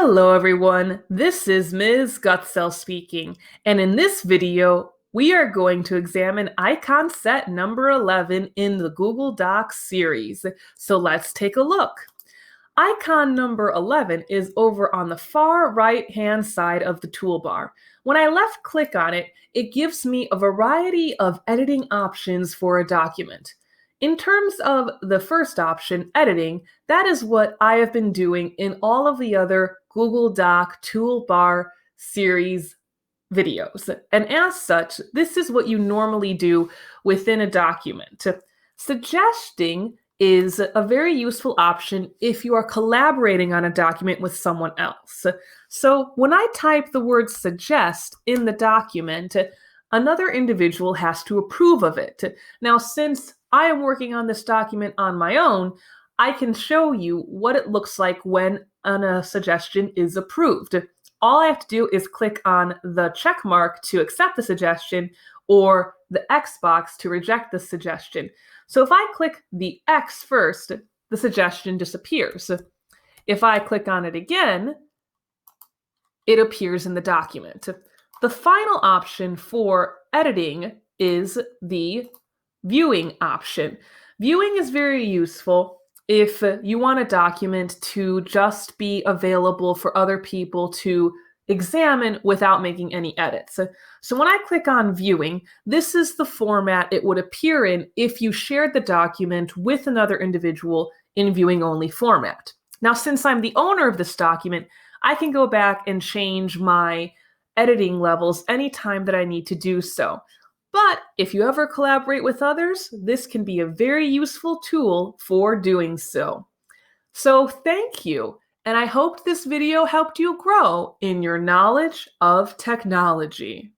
Hello everyone, this is Ms. Gutzel speaking, and in this video, we are going to examine icon set number 11 in the Google Docs series. So let's take a look. Icon number 11 is over on the far right-hand side of the toolbar. When I left click on it, it gives me a variety of editing options for a document. In terms of the first option, editing, that is what I have been doing in all of the other Google Doc Toolbar series videos. And as such, this is what you normally do within a document. Suggesting is a very useful option if you are collaborating on a document with someone else. So when I type the word suggest in the document, another individual has to approve of it. Now, since I am working on this document on my own, I can show you what it looks like when a suggestion is approved. All I have to do is click on the check mark to accept the suggestion or the X box to reject the suggestion. So if I click the X first, the suggestion disappears. If I click on it again, it appears in the document. The final option for editing is the viewing option. Viewing is very useful if you want a document to just be available for other people to examine without making any edits. So when I click on viewing, this is the format it would appear in if you shared the document with another individual in viewing only format. Now, since I'm the owner of this document, I can go back and change my editing levels anytime that I need to do so. But if you ever collaborate with others, this can be a very useful tool for doing so. So thank you, and I hope this video helped you grow in your knowledge of technology.